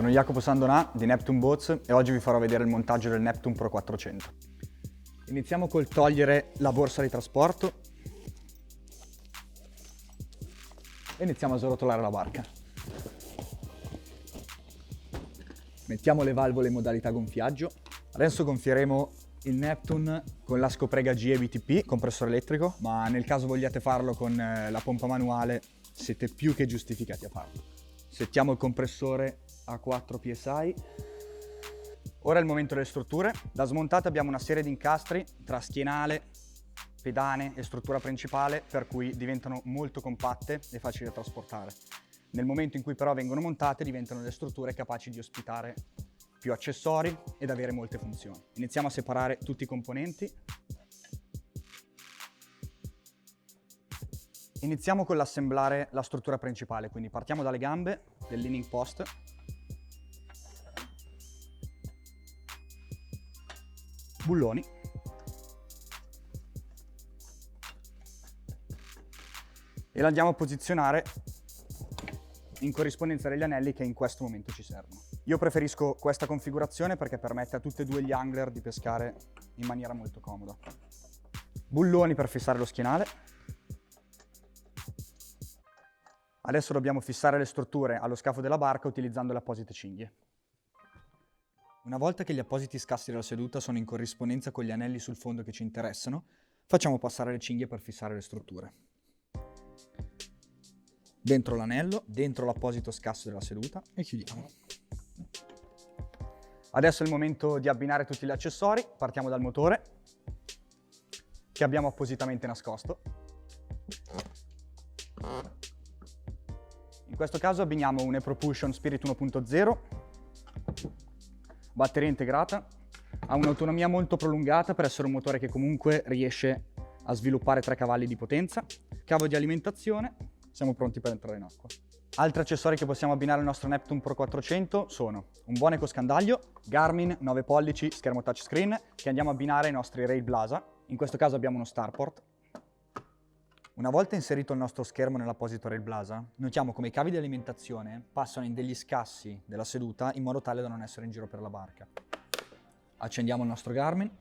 Sono Jacopo Sandonà di Neptune Boats e oggi vi farò vedere il montaggio del Neptune Pro 400. Iniziamo col togliere la borsa di trasporto e iniziamo a srotolare la barca. Mettiamo le valvole in modalità gonfiaggio. Adesso gonfieremo il Neptune con la scoprega GE VTP, compressore elettrico, ma nel caso vogliate farlo con la pompa manuale siete più che giustificati a farlo. Settiamo il compressore a 4 psi. Ora è il momento delle strutture. Da smontata abbiamo una serie di incastri tra schienale, pedane e struttura principale, per cui diventano molto compatte e facili da trasportare. Nel momento in cui però vengono montate diventano delle strutture capaci di ospitare più accessori ed avere molte funzioni. Iniziamo a separare tutti i componenti. Iniziamo con l'assemblare la struttura principale, quindi partiamo dalle gambe del leaning post. Bulloni. E la andiamo a posizionare in corrispondenza degli anelli che in questo momento ci servono. Io preferisco questa configurazione perché permette a tutti e due gli angler di pescare in maniera molto comoda. Bulloni per fissare lo schienale. Adesso dobbiamo fissare le strutture allo scafo della barca utilizzando le apposite cinghie. Una volta che gli appositi scassi della seduta sono in corrispondenza con gli anelli sul fondo che ci interessano, facciamo passare le cinghie per fissare le strutture. Dentro l'anello, dentro l'apposito scasso della seduta e chiudiamo. Adesso è il momento di abbinare tutti gli accessori. Partiamo dal motore, che abbiamo appositamente nascosto. In questo caso abbiniamo un ePropulsion Spirit 1.0, batteria integrata, ha un'autonomia molto prolungata per essere un motore che comunque riesce a sviluppare 3 cavalli di potenza, cavo di alimentazione, siamo pronti per entrare in acqua. Altri accessori che possiamo abbinare al nostro Neptune Pro 400 sono un buon ecoscandaglio, Garmin 9 pollici, schermo touchscreen, che andiamo a abbinare ai nostri Rail Blasa. In questo caso abbiamo uno Starport. Una volta inserito il nostro schermo nell'apposito Rail Blasa, notiamo come i cavi di alimentazione passano in degli scassi della seduta in modo tale da non essere in giro per la barca. Accendiamo il nostro Garmin.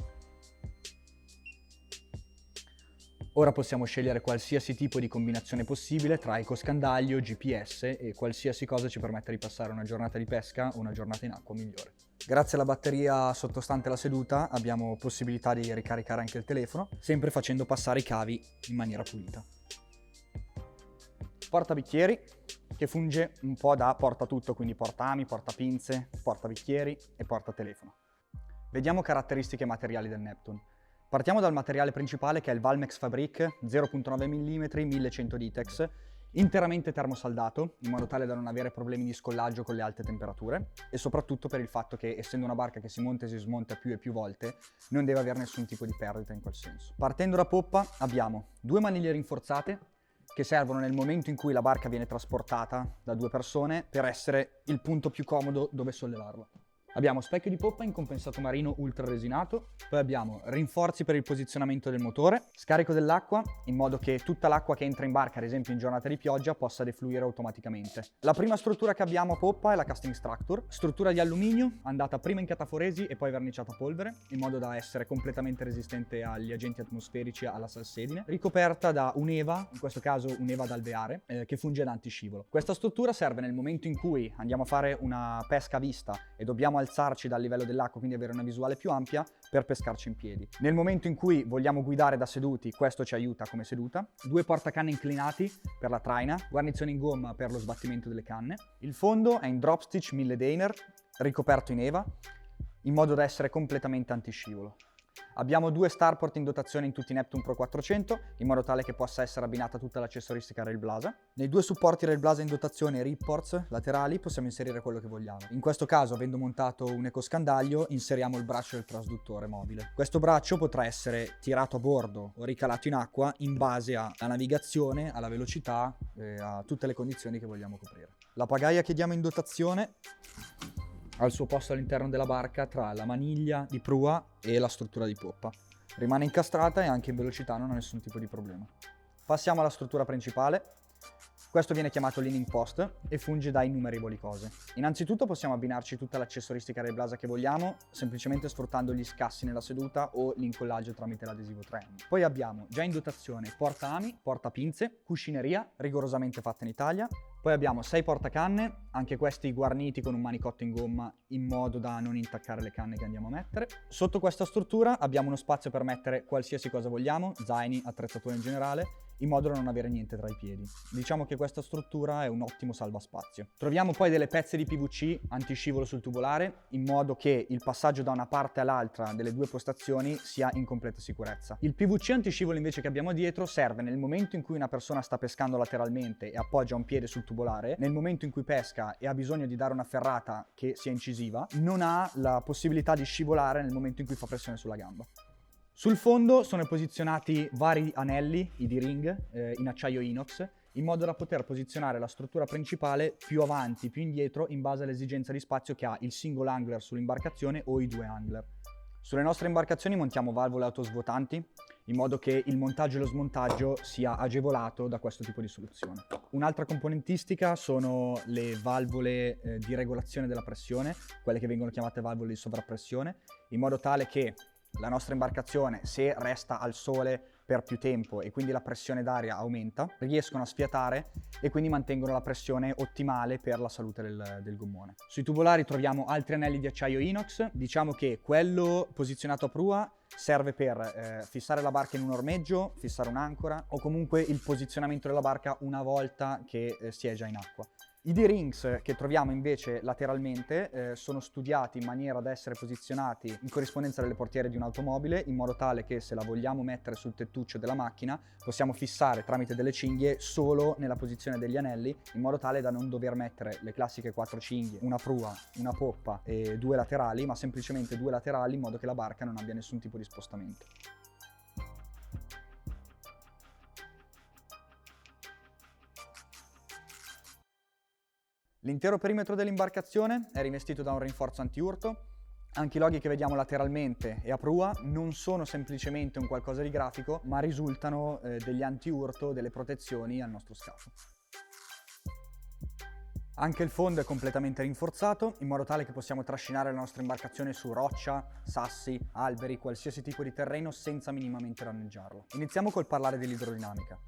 Ora possiamo scegliere qualsiasi tipo di combinazione possibile tra ecoscandaglio, GPS e qualsiasi cosa ci permetta di passare una giornata di pesca o una giornata in acqua migliore. Grazie alla batteria sottostante la seduta abbiamo possibilità di ricaricare anche il telefono, sempre facendo passare i cavi in maniera pulita. Portabicchieri, che funge un po' da portatutto, quindi portami, portapinze, portabicchieri e portatelefono. Vediamo caratteristiche materiali del Neptune. Partiamo dal materiale principale che è il Valmex Fabric 0.9 mm 1100 Ditex, interamente termosaldato in modo tale da non avere problemi di scollaggio con le alte temperature e soprattutto per il fatto che, essendo una barca che si monta e si smonta più e più volte, non deve avere nessun tipo di perdita in quel senso. Partendo da poppa abbiamo 2 maniglie rinforzate che servono nel momento in cui la barca viene trasportata da 2 persone per essere il punto più comodo dove sollevarla. Abbiamo specchio di poppa in compensato marino ultra resinato, poi abbiamo rinforzi per il posizionamento del motore, scarico dell'acqua in modo che tutta l'acqua che entra in barca, ad esempio in giornata di pioggia, possa defluire automaticamente. La prima struttura che abbiamo a poppa è la casting structure, struttura di alluminio andata prima in cataforesi e poi verniciata a polvere, in modo da essere completamente resistente agli agenti atmosferici e alla salsedine, ricoperta da un'EVA, in questo caso un'EVA ad alveare, che funge da antiscivolo. Questa struttura serve nel momento in cui andiamo a fare una pesca a vista e dobbiamo alzarci dal livello dell'acqua, quindi avere una visuale più ampia per pescarci in piedi. Nel momento in cui vogliamo guidare da seduti, questo ci aiuta come seduta. 2 portacanne inclinati per la traina, guarnizione in gomma per lo sbattimento delle canne. Il fondo è in drop stitch 1000 Dainer, ricoperto in EVA, in modo da essere completamente antiscivolo. Abbiamo 2 starport in dotazione in tutti i Neptune Pro 400, in modo tale che possa essere abbinata tutta l'accessoristica Rail Blasa. Nei 2 supporti Rail Blasa in dotazione ripports laterali possiamo inserire quello che vogliamo. In questo caso, avendo montato un ecoscandaglio, inseriamo il braccio del trasduttore mobile. Questo braccio potrà essere tirato a bordo o ricalato in acqua in base alla navigazione, alla velocità e a tutte le condizioni che vogliamo coprire. La pagaia che diamo in dotazione ha il suo posto all'interno della barca tra la maniglia di prua e la struttura di poppa. Rimane incastrata e anche in velocità non ha nessun tipo di problema. Passiamo alla struttura principale. Questo viene chiamato leaning post e funge da innumerevoli cose. Innanzitutto possiamo abbinarci tutta l'accessoristica del Blasa che vogliamo, semplicemente sfruttando gli scassi nella seduta o l'incollaggio tramite l'adesivo 3M. Poi abbiamo già in dotazione portaami, portapinze, cuscineria, rigorosamente fatta in Italia. Poi abbiamo 6 portacanne, anche questi guarniti con un manicotto in gomma in modo da non intaccare le canne che andiamo a mettere. Sotto questa struttura abbiamo uno spazio per mettere qualsiasi cosa vogliamo, zaini, attrezzature in generale, in modo da non avere niente tra i piedi. Diciamo che questa struttura è un ottimo salvaspazio. Troviamo poi delle pezze di PVC antiscivolo sul tubolare, in modo che il passaggio da una parte all'altra delle due postazioni sia in completa sicurezza. Il PVC antiscivolo invece che abbiamo dietro serve nel momento in cui una persona sta pescando lateralmente e appoggia un piede sul tubolare, nel momento in cui pesca e ha bisogno di dare una ferrata che sia incisiva, non ha la possibilità di scivolare nel momento in cui fa pressione sulla gamba. Sul fondo sono posizionati vari anelli, i D-ring, in acciaio inox, in modo da poter posizionare la struttura principale più avanti, più indietro, in base all'esigenza di spazio che ha il single angler sull'imbarcazione o i due angler. Sulle nostre imbarcazioni montiamo valvole autosvuotanti, in modo che il montaggio e lo smontaggio sia agevolato da questo tipo di soluzione. Un'altra componentistica sono le valvole di regolazione della pressione, quelle che vengono chiamate valvole di sovrappressione, in modo tale che la nostra imbarcazione, se resta al sole per più tempo e quindi la pressione d'aria aumenta, riescono a sfiatare e quindi mantengono la pressione ottimale per la salute del gommone. Sui tubolari troviamo altri anelli di acciaio inox. Diciamo che quello posizionato a prua serve per fissare la barca in un ormeggio, fissare un'ancora o comunque il posizionamento della barca una volta che si è già in acqua. I D-rings che troviamo invece lateralmente sono studiati in maniera da essere posizionati in corrispondenza delle portiere di un'automobile, in modo tale che se la vogliamo mettere sul tettuccio della macchina possiamo fissare tramite delle cinghie solo nella posizione degli anelli, in modo tale da non dover mettere le classiche 4 cinghie, una prua, una poppa e 2 laterali, ma semplicemente 2 laterali in modo che la barca non abbia nessun tipo di spostamento. L'intero perimetro dell'imbarcazione è rivestito da un rinforzo antiurto. Anche i loghi che vediamo lateralmente e a prua non sono semplicemente un qualcosa di grafico, ma risultano degli antiurto, delle protezioni al nostro scafo. Anche il fondo è completamente rinforzato, in modo tale che possiamo trascinare la nostra imbarcazione su roccia, sassi, alberi, qualsiasi tipo di terreno senza minimamente danneggiarlo. Iniziamo col parlare dell'idrodinamica.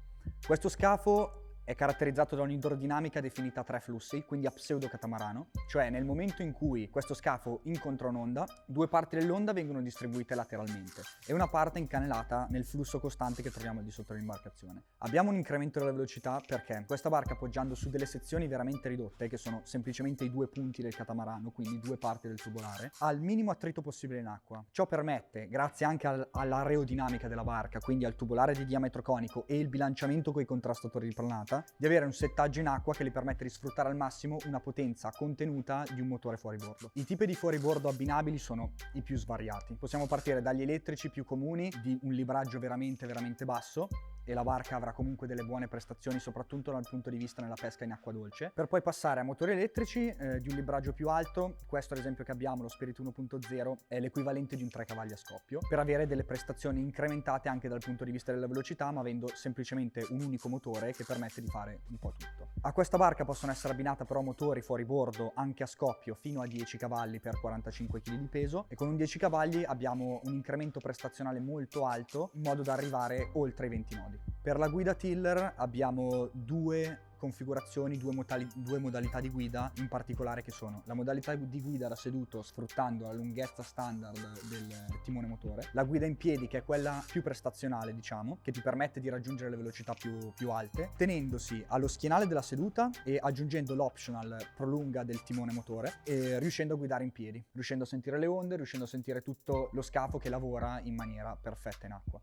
Questo scafo è caratterizzato da un'idrodinamica definita a 3 flussi, quindi a pseudo catamarano, cioè nel momento in cui questo scafo incontra un'onda, 2 parti dell'onda vengono distribuite lateralmente e una parte incanalata nel flusso costante che troviamo al di sotto dell'imbarcazione. Abbiamo un incremento della velocità perché questa barca, appoggiando su delle sezioni veramente ridotte, che sono semplicemente i 2 punti del catamarano, quindi 2 parti del tubolare, ha il minimo attrito possibile in acqua. Ciò permette, grazie anche all'aerodinamica della barca, quindi al tubolare di diametro conico e il bilanciamento con i contrastatori di pranata, di avere un settaggio in acqua che gli permette di sfruttare al massimo una potenza contenuta di un motore fuoribordo. I tipi di fuoribordo abbinabili sono i più svariati. Possiamo partire dagli elettrici più comuni, di un libraggio veramente basso, e la barca avrà comunque delle buone prestazioni, soprattutto dal punto di vista nella pesca in acqua dolce, per poi passare a motori elettrici di un libraggio più alto. Questo ad esempio che abbiamo, lo Spirit 1.0, è l'equivalente di un 3 cavalli a scoppio, per avere delle prestazioni incrementate anche dal punto di vista della velocità, ma avendo semplicemente un unico motore che permette di fare un po' tutto. A questa barca possono essere abbinate però motori fuoribordo anche a scoppio fino a 10 cavalli per 45 kg di peso, e con un 10 cavalli abbiamo un incremento prestazionale molto alto in modo da arrivare oltre i 20 nodi. Per la guida tiller abbiamo 2 configurazioni, due modalità di guida in particolare, che sono la modalità di guida da seduto sfruttando la lunghezza standard del timone motore, la guida in piedi che è quella più prestazionale, diciamo, che ti permette di raggiungere le velocità più alte, tenendosi allo schienale della seduta e aggiungendo l'optional prolunga del timone motore, e riuscendo a guidare in piedi, riuscendo a sentire le onde, riuscendo a sentire tutto lo scafo che lavora in maniera perfetta in acqua.